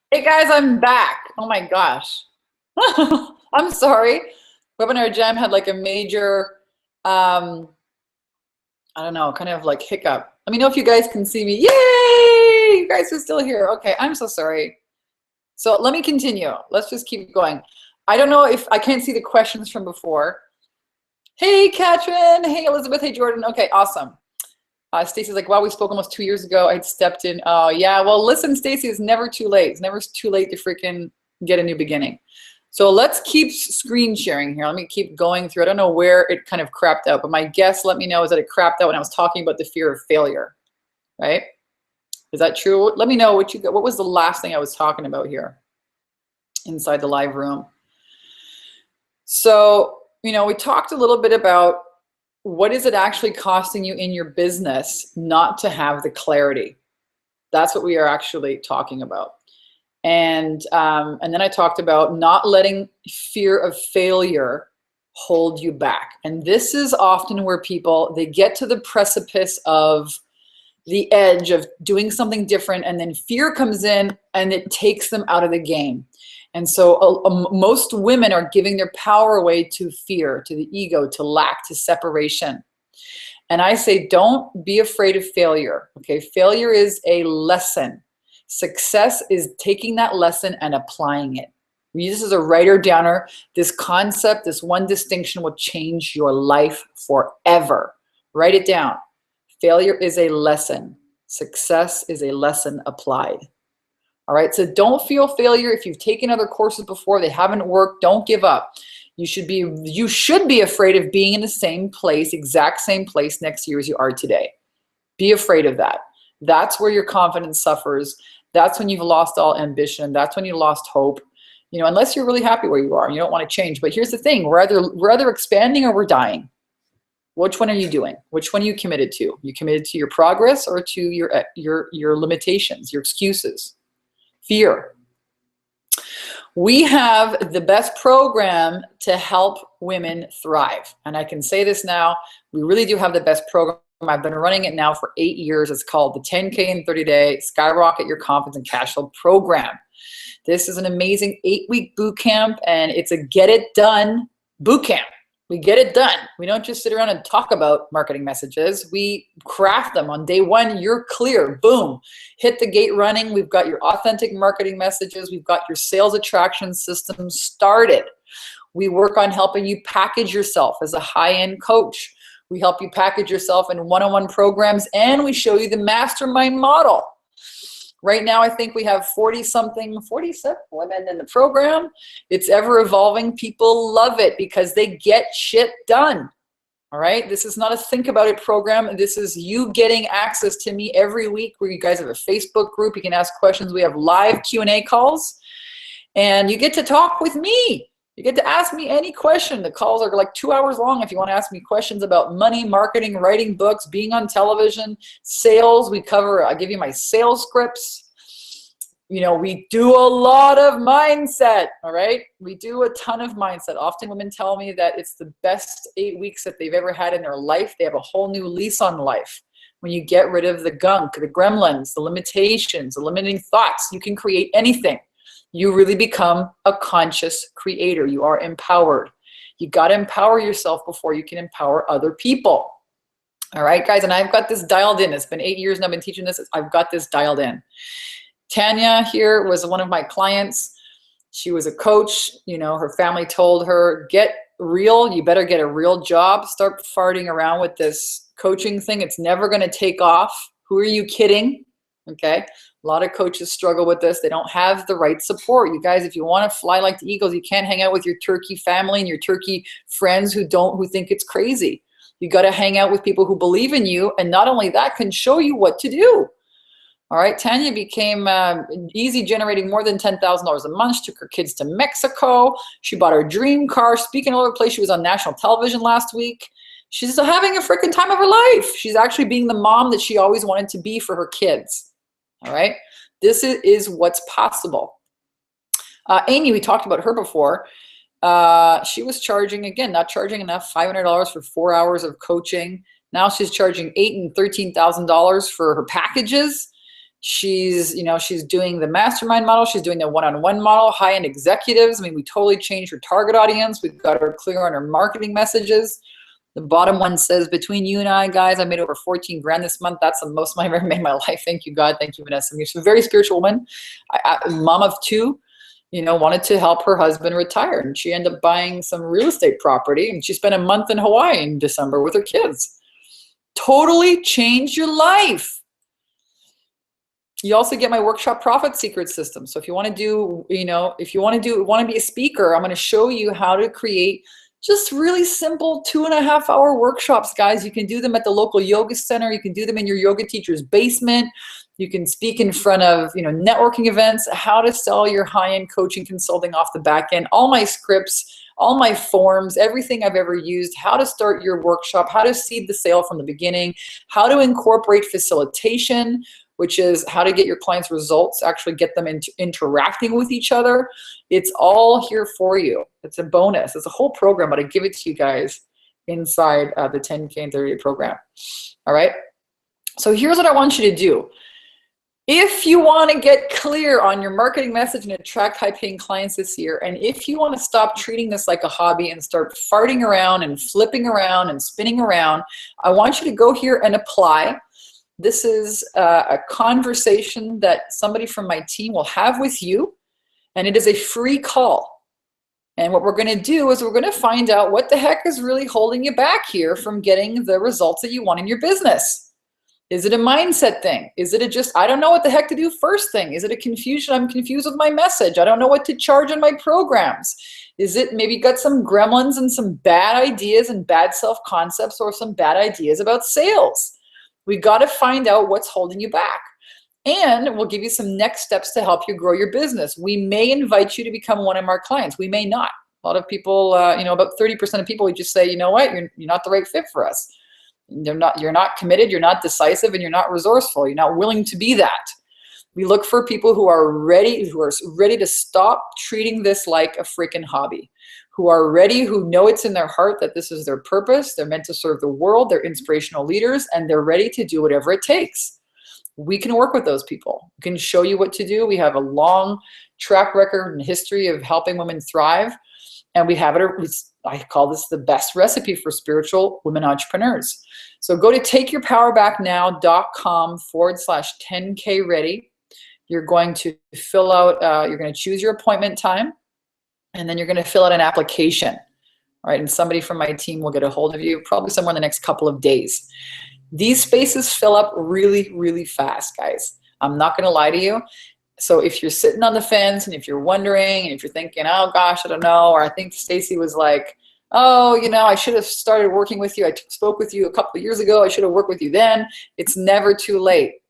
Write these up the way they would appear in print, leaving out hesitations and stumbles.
Hey guys, I'm back. Oh my gosh. I'm sorry. Webinar Jam had like a major, um, I don't know, kind of like hiccup. Let me know if you guys can see me. Yay! You guys are still here. Okay, I'm so sorry. So let me continue. Let's just keep going. I don't know if I can't see the questions from before. Hey, Katrin. Hey, Elizabeth. Hey, Jordan. Okay, awesome. Stacy's like, wow, we spoke almost 2 years ago. I'd stepped in. Oh, yeah. Well, listen, Stacy, it's never too late. It's never too late to freaking get a new beginning. So let's keep screen sharing here. Let me keep going through. I don't know where it kind of crapped out, but my guess, let me know, is that it crapped out when I was talking about the fear of failure, right? Is that true? Let me know what you got. What was the last thing I was talking about here inside the live room? So, we talked a little bit about what is it actually costing you in your business not to have the clarity. That's what we are actually talking about. And then I talked about not letting fear of failure hold you back. And this is often where people, they get to the precipice of the edge of doing something different, and then fear comes in and it takes them out of the game. And so most women are giving their power away to fear, to the ego, to lack, to separation. And I say, don't be afraid of failure. Okay, failure is a lesson. Success is taking that lesson and applying it. This is a writer downer. This concept, this one distinction will change your life forever. Write it down. Failure is a lesson. Success is a lesson applied. All right, so don't feel failure. If you've taken other courses before, they haven't worked, don't give up. You should be afraid of being in the same place, exact same place next year as you are today. Be afraid of that. That's where your confidence suffers. That's when you've lost all ambition. That's when you lost hope. Unless you're really happy where you are and you don't want to change. But here's the thing, we're either expanding or we're dying. Which one are you doing? Which one are you committed to? You committed to your progress or to your limitations, your excuses? Fear. We have the best program to help women thrive. And I can say this now, we really do have the best program. I've been running it now for 8 years. It's called the 10K in 30 Day Skyrocket Your Confidence and Cash Flow Program. This is an amazing 8-week boot camp, and it's a get it done boot camp. We get it done. We don't just sit around and talk about marketing messages. We craft them. On day one, you're clear. Boom. Hit the gate running. We've got your authentic marketing messages. We've got your sales attraction system started. We work on helping you package yourself as a high-end coach. We help you package yourself in one-on-one programs, and we show you the mastermind model. Right now, I think we have 47 women in the program. It's ever evolving. People love it because they get shit done. All right. This is not a think about it program. This is you getting access to me every week, where you guys have a Facebook group. You can ask questions. We have live Q&A calls, and you get to talk with me. You get to ask me any question. The calls are like 2 hours long if you want to ask me questions about money, marketing, writing books, being on television, sales. I give you my sales scripts. We do a lot of mindset, all right? We do a ton of mindset. Often women tell me that it's the best 8 weeks that they've ever had in their life. They have a whole new lease on life. When you get rid of the gunk, the gremlins, the limitations, the limiting thoughts, you can create anything. You really become a conscious creator. You are empowered. You got to empower yourself before you can empower other people. All right, guys, and I've got this dialed in. It's been 8 years and I've been teaching this. I've got this dialed in. Tanya here was one of my clients. She was a coach. Her family told her, get real. You better get a real job. Start farting around with this coaching thing. It's never going to take off. Who are you kidding? Okay. A lot of coaches struggle with this. They don't have the right support. You guys, if you want to fly like the eagles, you can't hang out with your turkey family and your turkey friends who think it's crazy. You got to hang out with people who believe in you, and not only that, can show you what to do. All right, Tanya became easy, generating more than $10,000 a month. She took her kids to Mexico. She bought her dream car. Speaking all over the place, she was on national television last week. She's having a freaking time of her life. She's actually being the mom that she always wanted to be for her kids. All right, this is what's possible. Amy, we talked about her before. She was charging, again, not charging enough, $500 for 4 hours of coaching. Now she's charging $8,000 and $13,000 for her packages. She's, you know, she's doing the mastermind model. She's doing the one-on-one model, high-end executives. I mean, we totally changed her target audience. We've got her clear on her marketing messages. The bottom one says, between you and I, guys, I made over 14 grand this month. That's the most money I've ever made in my life. Thank you, God. Thank you, Vanessa. She's a very spiritual woman. Mom of two, you know, wanted to help her husband retire. And she ended up buying some real estate property. And she spent a month in Hawaii in December with her kids. Totally changed your life. You also get my workshop Profit Secret System. So if you want to do, you know, if you want to be a speaker, I'm going to show you how to create just really simple 2.5-hour workshops, guys. You can do them at the local yoga center. You can do them in your yoga teacher's basement. You can speak in front of, you know, networking events, how to sell your high-end coaching consulting off the back end, all my scripts, all my forms, everything I've ever used, how to start your workshop, how to seed the sale from the beginning, how to incorporate facilitation, which is how to get your clients' results, actually get them into interacting with each other. It's all here for you. It's a bonus. It's a whole program, but I give it to you guys inside the 10K in 30-day program. All right? So here's what I want you to do. If you want to get clear on your marketing message and attract high-paying clients this year, and if you want to stop treating this like a hobby and start farting around and flipping around and spinning around, I want you to go here and apply. This is a conversation that somebody from my team will have with you, and it is a free call. And what we're going to do is we're going to find out what the heck is really holding you back here from getting the results that you want in your business. Is it a mindset thing? Is it a just, I don't know what the heck to do first thing? Is it a confusion? I'm confused with my message. I don't know what to charge in my programs. Is it maybe you got some gremlins and some bad ideas and bad self-concepts or some bad ideas about sales? We got to find out what's holding you back. And we'll give you some next steps to help you grow your business. We may invite you to become one of our clients. We may not. A lot of people, you know, about 30% of people, we just say, you know what, you're not the right fit for us. You're not committed, you're not decisive, and you're not resourceful. You're not willing to be that. We look for people who are ready to stop treating this like a freaking hobby, who are ready, who know it's in their heart that this is their purpose. They're meant to serve the world. They're inspirational leaders, and they're ready to do whatever it takes. We can work with those people. We can show you what to do. We have a long track record and history of helping women thrive. And we have it, I call this the best recipe for spiritual women entrepreneurs. So go to takeyourpowerbacknow.com/10K ready. You're going to fill out, you're going to choose your appointment time, and then you're going to fill out an application. All right, and somebody from my team will get a hold of you probably somewhere in the next couple of days. These spaces fill up really, really fast, guys. I'm not going to lie to you. So if you're sitting on the fence and if you're wondering and if you're thinking, oh gosh, I don't know, or I think Stacy was like, oh, you know, I should have started working with you. I spoke with you a couple of years ago. I should have worked with you then. It's never too late.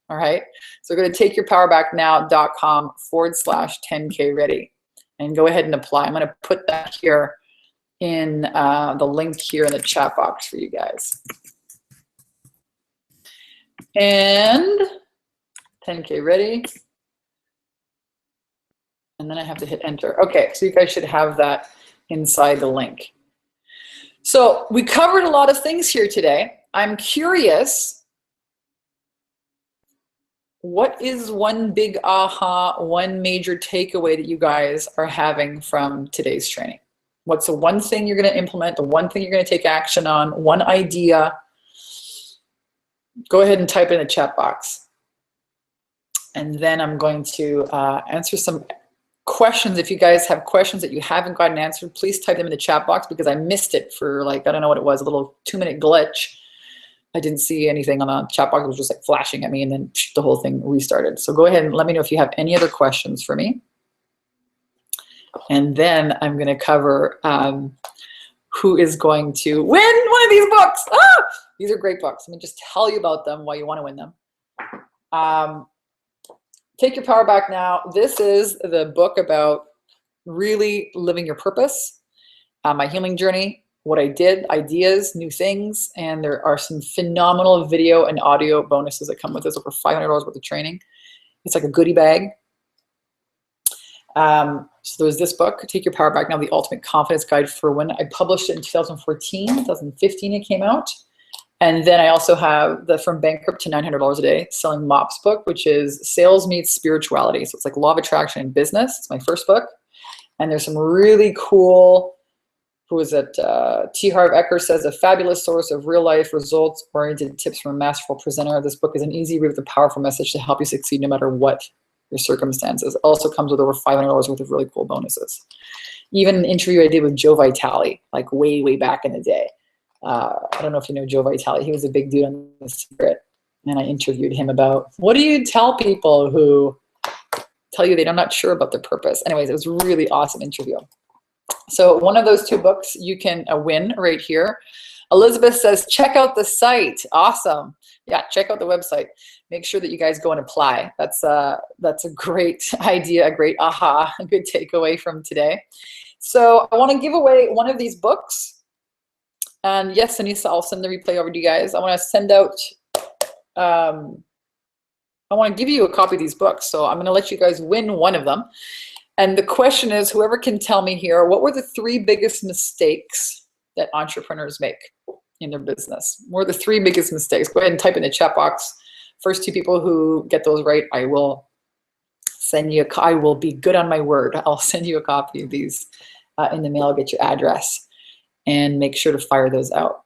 All right. So go to takeyourpowerbacknow.com/10K ready and go ahead and apply. I'm going to put that here in the link here in the chat box for you guys. And 10K ready. And then I have to hit enter. Okay, so you guys should have that inside the link. So we covered a lot of things here today. I'm curious, what is one big aha, one major takeaway that you guys are having from today's training? What's the one thing you're going to implement, the one thing you're going to take action on, one idea? Go ahead and type it in the chat box. And then I'm going to answer some questions. If you guys have questions that you haven't gotten answered, please type them in the chat box because I missed it for like, I don't know what it was, a little 2-minute glitch. I didn't see anything on the chat box. It was just like flashing at me and then the whole thing restarted. So go ahead and let me know if you have any other questions for me. And then I'm going to cover who is going to win one of these books. Ah! These are great books. Let me just tell you about them, why you want to win them. Take Your Power Back Now. This is the book about really living your purpose, my healing journey, what I did, ideas, new things, and there are some phenomenal video and audio bonuses that come with this, over $500 worth of training. It's like a goodie bag. So there's this book, Take Your Power Back Now, The Ultimate Confidence Guide for Women. I published it in 2014, 2015 it came out. And then I also have the From Bankrupt to $900 a Day Selling Mops book, which is Sales Meets Spirituality. So it's like Law of Attraction in Business. It's my first book. And there's some really cool, who is it? T. Harv Eker says, a fabulous source of real life results-oriented tips from a masterful presenter. This book is an easy read with a powerful message to help you succeed no matter what your circumstances. It also comes with over $500 worth of really cool bonuses. Even an interview I did with Joe Vitale, like way, way back in the day. I don't know if you know Joe Vitale. He was a big dude on The Secret. And I interviewed him about, what do you tell people who tell you they're not sure about their purpose? Anyways, it was a really awesome interview. So one of those two books you can win right here. Elizabeth says, check out the site. Awesome. Yeah, check out the website. Make sure that you guys go and apply. That's a great idea, a great aha, a good takeaway from today. So I want to give away one of these books. And yes, Anissa, I'll send the replay over to you guys. I want to send out, I want to give you a copy of these books. So I'm going to let you guys win one of them. And the question is, whoever can tell me here, what were the 3 biggest mistakes that entrepreneurs make in their business? What are the 3 biggest mistakes? Go ahead and type in the chat box. First 2 people who get those right, I will send you I will be good on my word. I'll send you a copy of these in the mail. I'll get your address. And make sure to fire those out.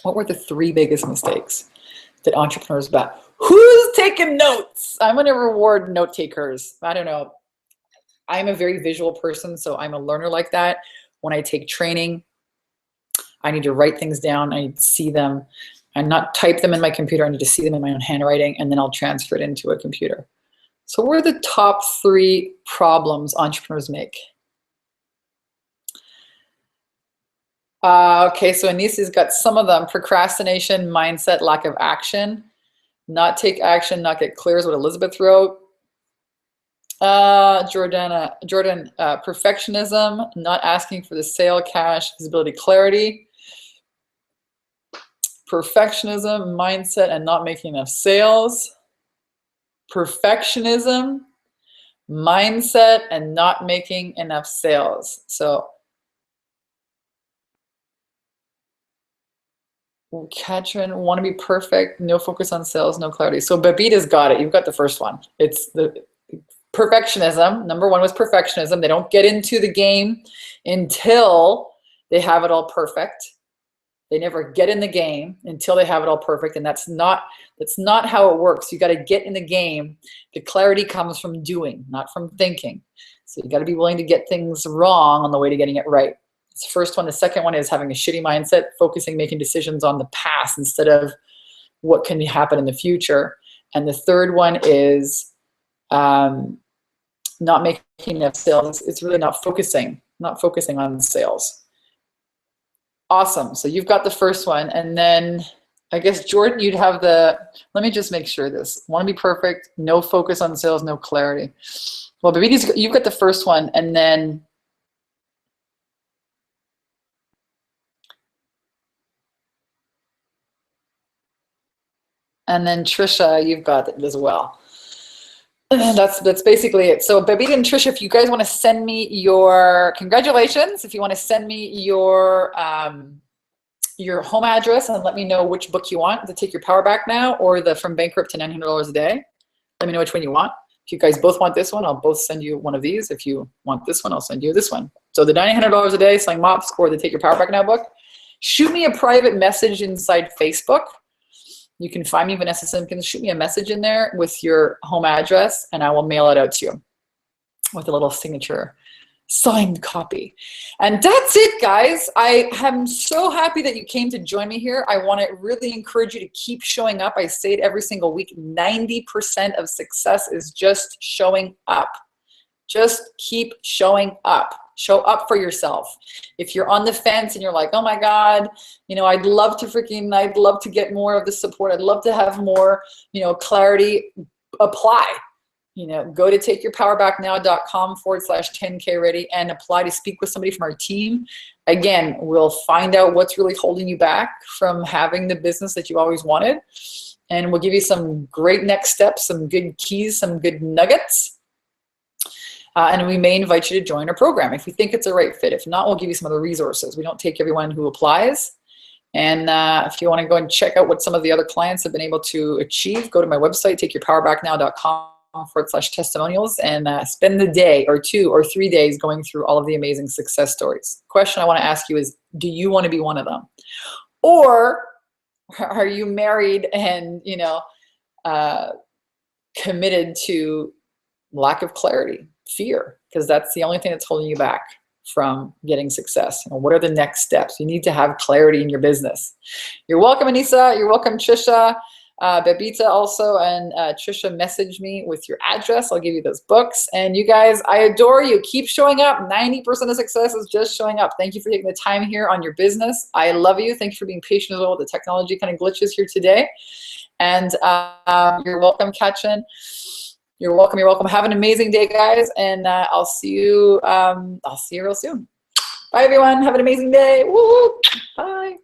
What were the 3 biggest mistakes that entrepreneurs make? Who's taking notes? I'm going to reward note takers. I don't know. I'm a very visual person, so I'm a learner like that. When I take training, I need to write things down. I need to see them and not type them in my computer. I need to see them in my own handwriting, and then I'll transfer it into a computer. So what are the top 3 problems entrepreneurs make? Okay, so Anissa's got some of them. Procrastination, mindset, lack of action. Not take action, not get clear is what Elizabeth wrote. Jordan, perfectionism, not asking for the sale, cash, visibility, clarity. Perfectionism, mindset, and not making enough sales. Perfectionism, mindset, and not making enough sales. So Katrin, want to be perfect, no focus on sales, no clarity. So Babita's got it. You've got the first one. It's the perfectionism. Number 1 was perfectionism. They don't get into the game until they have it all perfect. They never get in the game until they have it all perfect, and that's not how it works. You got to get in the game. The clarity comes from doing, not from thinking. So you got to be willing to get things wrong on the way to getting it right. It's the first one. The second one is having a shitty mindset, focusing, making decisions on the past instead of what can happen in the future. And the third one is not making enough sales. It's really not focusing on sales. Awesome. So you've got the first one. And then I guess, Jordan, you'd have the, let me just make sure this. Want to be perfect, no focus on sales, no clarity. Well, Babita's, you've got the first one. And then Trisha, you've got it as well. That's basically it. So Babita and Trisha, if you guys want to send me your, congratulations. If you want to send me your home address and let me know which book you want, to Take Your Power Back Now or the From Bankrupt to $900 a Day. Let me know which one you want. If you guys both want this one, I'll both send you one of these. If you want this one, I'll send you this one. So the $900 a Day Selling Mops or the Take Your Power Back Now book. Shoot me a private message inside Facebook. You can find me, Vanessa Simpkins. Shoot me a message in there with your home address, and I will mail it out to you with a little signature signed copy. And that's it, guys. I am so happy that you came to join me here. I want to really encourage you to keep showing up. I say it every single week. 90% of success is just showing up. Just keep showing up. Show up for yourself. If you're on the fence and you're like, oh my God, I'd love to get more of the support. I'd love to have more, clarity. Apply. Go to takeyourpowerbacknow.com/10K ready and apply to speak with somebody from our team. Again, we'll find out what's really holding you back from having the business that you always wanted. And we'll give you some great next steps, some good keys, some good nuggets. And we may invite you to join our program if we think it's a right fit. If not, we'll give you some other resources. We don't take everyone who applies. And if you want to go and check out what some of the other clients have been able to achieve, go to my website, takeyourpowerbacknow.com/testimonials, and spend the day or 2 or 3 days going through all of the amazing success stories. The question I want to ask you is, do you want to be one of them? Or are you married and, committed to lack of clarity, fear, because that's the only thing that's holding you back from getting success? What are the next steps? You need to have clarity in your business. You're welcome, Anissa. You're welcome, Trisha. Babita also, and Trisha messaged me with your address. I'll give you those books. And you guys, I adore you. Keep showing up. 90% of success is just showing up. Thank you for taking the time here on your business. I love you. Thank you for being patient as well with the technology kind of glitches here today. And you're welcome, Katrin. You're welcome. You're welcome. Have an amazing day, guys. And I'll see you real soon. Bye, everyone. Have an amazing day. Woo! Bye.